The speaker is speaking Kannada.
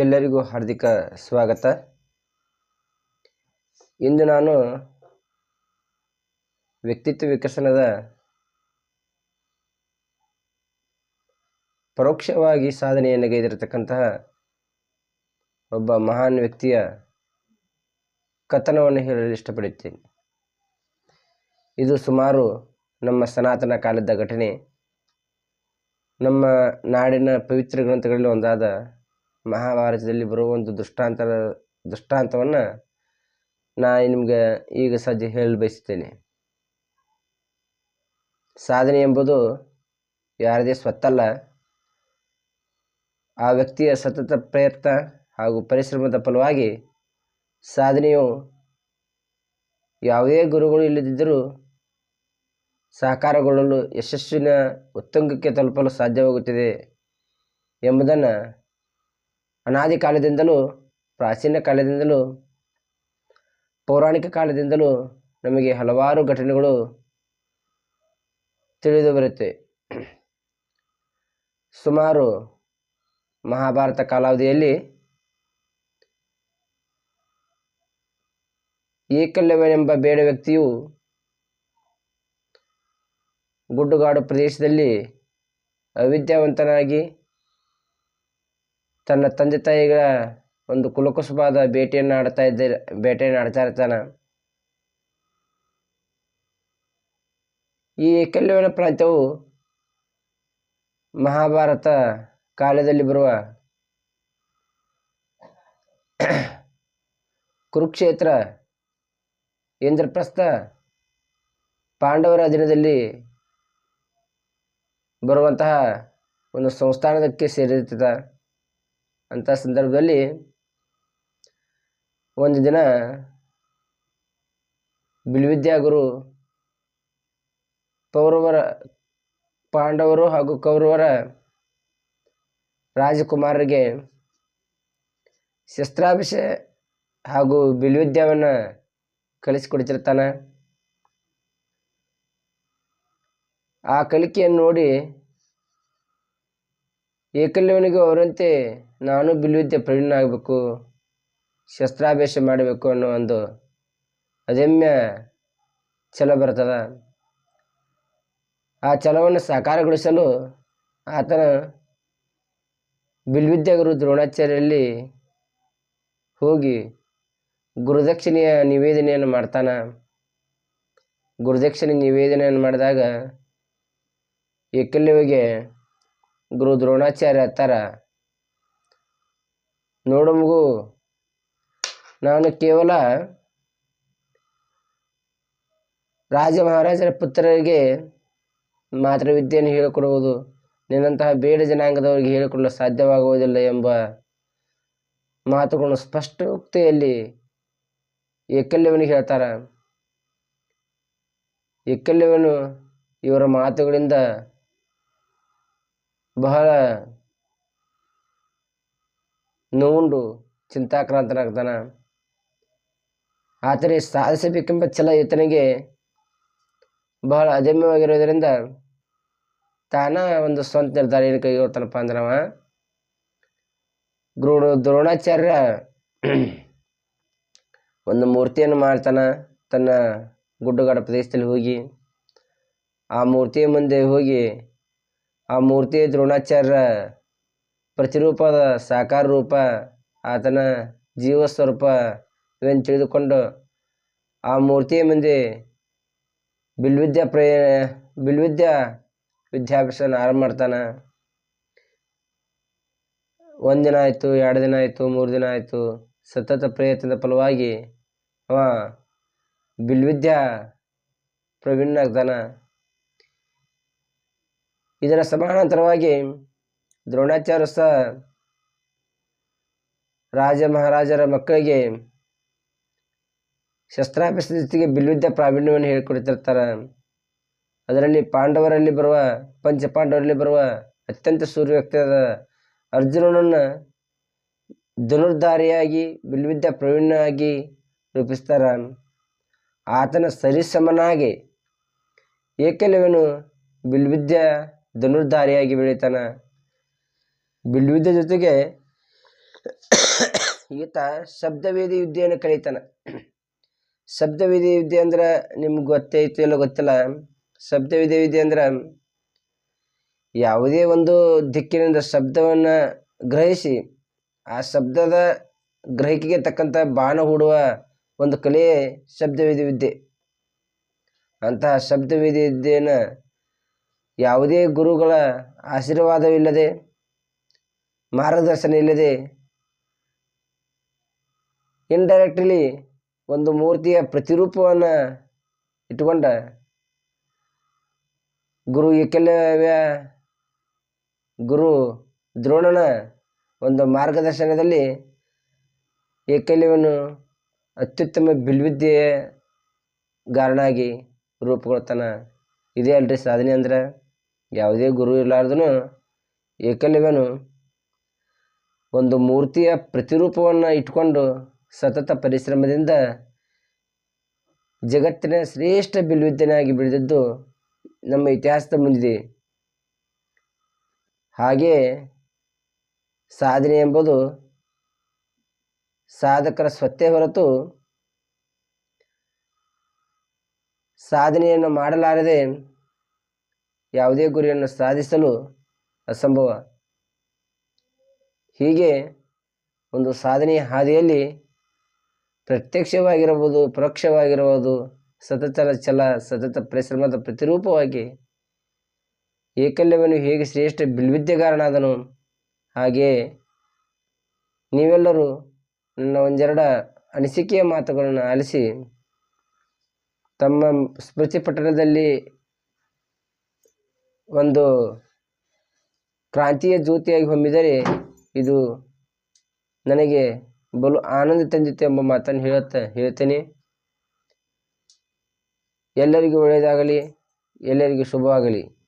ಎಲ್ಲರಿಗೂ ಹಾರ್ದಿಕ ಸ್ವಾಗತ. ಇಂದು ನಾನು ವ್ಯಕ್ತಿತ್ವ ವಿಕಸನದ ಪರೋಕ್ಷವಾಗಿ ಸಾಧನೆಯನ್ನು ಗೈದಿರತಕ್ಕಂತಹ ಒಬ್ಬ ಮಹಾನ್ ವ್ಯಕ್ತಿಯ ಕಥನವನ್ನು ಹೇಳಲು ಇಷ್ಟಪಡುತ್ತೇನೆ. ಇದು ಸುಮಾರು ನಮ್ಮ ಸನಾತನ ಕಾಲದ ಘಟನೆ. ನಮ್ಮ ನಾಡಿನ ಪವಿತ್ರ ಗ್ರಂಥಗಳಲ್ಲಿ ಒಂದಾದ ಮಹಾಭಾರತದಲ್ಲಿ ಬರುವ ಒಂದು ದೃಷ್ಟಾಂತವನ್ನು ನಾನು ನಿಮಗೆ ಈಗ ಸದ್ಯ ಹೇಳಲು ಬಯಸುತ್ತೇನೆ. ಸಾಧನೆ ಎಂಬುದು ಯಾರದೇ ಸ್ವತ್ತಲ್ಲ. ಆ ವ್ಯಕ್ತಿಯ ಸತತ ಪ್ರಯತ್ನ ಹಾಗೂ ಪರಿಶ್ರಮದ ಫಲವಾಗಿ ಸಾಧನೆಯು ಯಾವುದೇ ಗುರುಗಳು ಇಲ್ಲದಿದ್ದರೂ ಸಾಕಾರಗೊಳ್ಳಲು ಯಶಸ್ಸಿನ ಉತ್ತುಂಗಕ್ಕೆ ತಲುಪಲು ಸಾಧ್ಯವಾಗುತ್ತದೆ ಎಂಬುದನ್ನು ಅನಾದಿ ಕಾಲದಿಂದಲೂ, ಪ್ರಾಚೀನ ಕಾಲದಿಂದಲೂ, ಪೌರಾಣಿಕ ಕಾಲದಿಂದಲೂ ನಮಗೆ ಹಲವಾರು ಘಟನೆಗಳು ತಿಳಿದು ಬರುತ್ತೆ. ಸುಮಾರು ಮಹಾಭಾರತ ಕಾಲಾವಧಿಯಲ್ಲಿ ಏಕಲವ್ಯನೆಂಬ ಬೇಡ ವ್ಯಕ್ತಿಯು ಗುಡ್ಡುಗಾಡು ಪ್ರದೇಶದಲ್ಲಿ ಅವಿದ್ಯಾವಂತನಾಗಿ ತನ್ನ ತಂದೆ ತಾಯಿಗಳ ಒಂದು ಕುಲಕುಸುಬಾದ ಬೇಟೆಯನ್ನು ಆಡ್ತಾ ಇರ್ತಾನೆ. ಈ ಏಕಲವ್ಯನ ಪ್ರಾಂತ್ಯವು ಮಹಾಭಾರತ ಕಾಲದಲ್ಲಿ ಬರುವ ಕುರುಕ್ಷೇತ್ರ, ಇಂದ್ರಪ್ರಸ್ಥ, ಪಾಂಡವರ ಅಧೀನದಲ್ಲಿ ಬರುವಂತಹ ಒಂದು ಸಂಸ್ಥಾನಕ್ಕೆ ಸೇರಿರ್ತದೆ. ಅಂಥ ಸಂದರ್ಭದಲ್ಲಿ ಒಂದು ದಿನ ಬಿಲ್ವಿದ್ಯಾ ಗುರು ಪಾಂಡವರು ಹಾಗೂ ಕೌರವರ ರಾಜಕುಮಾರರಿಗೆ ಶಸ್ತ್ರಾಭಿಷೇಕ ಹಾಗೂ ಬಿಲ್ವಿದ್ಯಾವನ್ನು ಕಲಿಸಿಕೊಡ್ತಿರ್ತಾನೆ. ಆ ಕಲಿಕೆಯನ್ನು ನೋಡಿ ಏಕಲವ್ಯನಿಗೂ ಅವರಂತೆ ನಾನು ಬಿಲ್ವಿದ್ಯೆ ಪ್ರವೀಣ ಆಗಬೇಕು, ಶಸ್ತ್ರಾಭ್ಯಾಸ ಮಾಡಬೇಕು ಅನ್ನೋ ಒಂದು ಅದಮ್ಯ ಛಲ ಬರ್ತದೆ. ಆ ಛಲವನ್ನು ಸಾಕಾರಗೊಳಿಸಲು ಆತನ ಬಿಲ್ವಿದ್ಯಾ ಗುರು ದ್ರೋಣಾಚಾರ್ಯರಲ್ಲಿ ಹೋಗಿ ಗುರುದಕ್ಷಿಣೆಯ ನಿವೇದನೆಯನ್ನು ಮಾಡ್ತಾನೆ. ಗುರುದಕ್ಷಿಣೆ ನಿವೇದನೆಯನ್ನು ಮಾಡಿದಾಗ ಏಕಲವ್ಯಗೆ ಗುರು ದ್ರೋಣಾಚಾರ್ಯ ಹತ್ತಾರ, ನೋಡು ಮಗು, ನಾನು ಕೇವಲ ರಾಜ ಮಹಾರಾಜರ ಪುತ್ರರಿಗೆ ಮಾತ್ರ ವಿದ್ಯೆಯನ್ನು ಹೇಳಿಕೊಡುವುದು ನಿನ್ನಂತಹ ಬೇಡ ಜನಾಂಗದವರಿಗೆ ಹೇಳಿಕೊಡಲು ಸಾಧ್ಯವಾಗುವುದಿಲ್ಲ ಎಂಬ ಮಾತುಗಳನ್ನು ಸ್ಪಷ್ಟೋಕ್ತಿಯಲ್ಲಿ ಏಕಲವ್ಯನಿಗೆ ಹೇಳ್ತಾರ. ಏಕಲವ್ಯನು ಇವರ ಮಾತುಗಳಿಂದ ಬಹಳ ನೋವುಂಡು ಚಿಂತಾಕ್ರಾಂತನಾಗ್ತಾನೆ. ಆದರೆ ಸಾಧಿಸಬೇಕೆಂಬ ಛಲ ಈತನಿಗೆ ಬಹಳ ಅದಮ್ಯವಾಗಿರೋದರಿಂದ ತಾನ ಒಂದು ಸ್ವಂತ ನಿರ್ಧಾರ ಏನು ಕೈಗೊಳ್ತಾನಪ್ಪ ಅಂದ್ರವ ಗುರು ದ್ರೋಣಾಚಾರ್ಯ ಒಂದು ಮೂರ್ತಿಯನ್ನು ಮಾಡ್ತಾನೆ. ತನ್ನ ಗುಡ್ಡಗಾಡು ಪ್ರದೇಶದಲ್ಲಿ ಹೋಗಿ ಆ ಮೂರ್ತಿಯ ಮುಂದೆ ಹೋಗಿ ಆ ಮೂರ್ತಿಯ ದ್ರೋಣಾಚಾರ್ಯರ ಪ್ರತಿರೂಪದ ಸಾಕಾರ ರೂಪ, ಆತನ ಜೀವಸ್ವರೂಪ ಇವನ್ನು ತಿಳಿದುಕೊಂಡು ಆ ಮೂರ್ತಿಯ ಮುಂದೆ ಬಿಲ್ವಿದ್ಯಾ ವಿದ್ಯಾಭ್ಯಾಸನ ಆರಂಭ ಮಾಡ್ತಾನೆ. 1 ದಿನ ಆಯಿತು, 2 ದಿನ ಆಯಿತು, 3 ದಿನ ಆಯಿತು. ಸತತ ಪ್ರಯತ್ನದ ಫಲವಾಗಿ ಅವ ಬಿಲ್ವಿದ್ಯಾ ಪ್ರವೀಣನಾಗ್ತಾನೆ. ಇದರ ಸಮಾನಾಂತರವಾಗಿ ದ್ರೋಣಾಚಾರ್ಯ ಸಹ ರಾಜ ಮಹಾರಾಜರ ಮಕ್ಕಳಿಗೆ ಶಸ್ತ್ರಾಭ್ಯಾಸದ ಜೊತೆಗೆ ಬಿಲ್ವಿದ್ಯಾ ಪ್ರಾವೀಣ್ಯವನ್ನು ಹೇಳಿಕೊಡ್ತಿರ್ತಾರೆ. ಅದರಲ್ಲಿ ಪಂಚಪಾಂಡವರಲ್ಲಿ ಬರುವ ಅತ್ಯಂತ ಸೂರ್ಯ ವ್ಯಕ್ತಿಯಾದ ಅರ್ಜುನನನ್ನು ಧನುರ್ಧಾರಿಯಾಗಿ ಬಿಲ್ವಿದ್ಯಾ ಪ್ರವೀಣನಾಗಿ ರೂಪಿಸ್ತಾರ. ಆತನ ಸರಿಸಮನಾಗಿ ಏಕಲವ್ಯನು ಬಿಲ್ವಿದ್ಯಾ ಧನುರ್ಧಾರಿಯಾಗಿ ಬೆಳೀತಾನೆ. ಬಿಲ್ವಿದ್ಯೆ ಜೊತೆಗೆ ಈತ ಶಬ್ದವೇದಿ ವಿದ್ಯೆಯನ್ನು ಕಲಿತಾನ. ಶಬ್ದವೇದಿ ವಿದ್ಯೆ ಅಂದ್ರೆ ನಿಮ್ಗೆ ಗೊತ್ತೈತಿ ಇಲ್ಲ ಗೊತ್ತಿಲ್ಲ. ಶಬ್ದವೇದಿ ವಿದ್ಯೆ ಅಂದ್ರೆ ಯಾವುದೇ ಒಂದು ದಿಕ್ಕಿನಿಂದ ಶಬ್ದವನ್ನು ಗ್ರಹಿಸಿ ಆ ಶಬ್ದದ ಗ್ರಹಿಕೆಗೆ ತಕ್ಕಂಥ ಬಾಣ ಹೂಡುವ ಒಂದು ಕಲೆಯೇ ಶಬ್ದವೇದಿ ವಿದ್ಯೆ. ಅಂತಹ ಶಬ್ದವೇದಿ ವಿದ್ಯೆಯನ್ನು ಯಾವುದೇ ಗುರುಗಳ ಆಶೀರ್ವಾದವಿಲ್ಲದೆ, ಮಾರ್ಗದರ್ಶನ ಇಲ್ಲದೆ, ಇಂಡೈರೆಕ್ಟ್ಲಿ ಒಂದು ಮೂರ್ತಿಯ ಪ್ರತಿರೂಪವನ್ನು ಇಟ್ಟುಕೊಂಡ ಗುರು ಏಕಲವ್ಯ, ಗುರು ದ್ರೋಣನ ಒಂದು ಮಾರ್ಗದರ್ಶನದಲ್ಲಿ ಏಕಲವ್ಯನು ಅತ್ಯುತ್ತಮ ಬಿಲ್ವಿದ್ಯೆಯ ಗಾರನಾಗಿ ರೂಪುಗೊಳ್ತಾನೆ. ಇದೇ ಅಲ್ರಿ ಸಾಧನೆ ಅಂದ್ರೆ. ಯಾವುದೇ ಗುರು ಇರಲಾರ್ದನು ಏಕಲವ್ಯನು ಒಂದು ಮೂರ್ತಿಯ ಪ್ರತಿರೂಪವನ್ನು ಇಟ್ಕೊಂಡು ಸತತ ಪರಿಶ್ರಮದಿಂದ ಜಗತ್ತಿನ ಶ್ರೇಷ್ಠ ಬಿಲ್ವಿದ್ಯನಾಗಿ ಬೆಳೆದದ್ದು ನಮ್ಮ ಇತಿಹಾಸದ ಮುಂದಿದೆ. ಹಾಗೆ ಸಾಧನೆ ಎಂಬುದು ಸಾಧಕರ ಸ್ವತ್ತೇ ಹೊರತು ಸಾಧನೆಯನ್ನು ಮಾಡಲಾರದೆ ಯಾವುದೇ ಗುರಿಯನ್ನು ಸಾಧಿಸಲು ಅಸಂಭವ. ಹೀಗೆ ಒಂದು ಸಾಧನೆಯ ಹಾದಿಯಲ್ಲಿ ಪ್ರತ್ಯಕ್ಷವಾಗಿರಬಹುದು, ಪರೋಕ್ಷವಾಗಿರಬಹುದು, ಸತತ ಪರಿಶ್ರಮದ ಪ್ರತಿರೂಪವಾಗಿ ಏಕಲವ್ಯನು ಹೇಗೆ ಶ್ರೇಷ್ಠ ಬಿಲ್ವಿದ್ಯೆಗಾರನಾದನು, ಹಾಗೆ ನೀವೆಲ್ಲರೂ ನನ್ನ ಒಂದೆರಡು ಅನಿಸಿಕೆಯ ಮಾತುಗಳನ್ನು ಆಲಿಸಿ ತಮ್ಮ ಸ್ಮೃತಿ ಪಟಲದಲ್ಲಿ ಒಂದು ಕ್ರಾಂತಿಯ ಜ್ಯೋತಿಯಾಗಿ ಹೊಮ್ಮಿದರೆ ಇದು ನನಗೆ ಬಲು ಆನಂದ ತಂದಿತ್ತು ಎಂಬ ಮಾತನ್ನು ಹೇಳ್ತೇನೆ. ಎಲ್ಲರಿಗೂ ಒಳ್ಳೆಯದಾಗಲಿ, ಎಲ್ಲರಿಗೂ ಶುಭವಾಗಲಿ.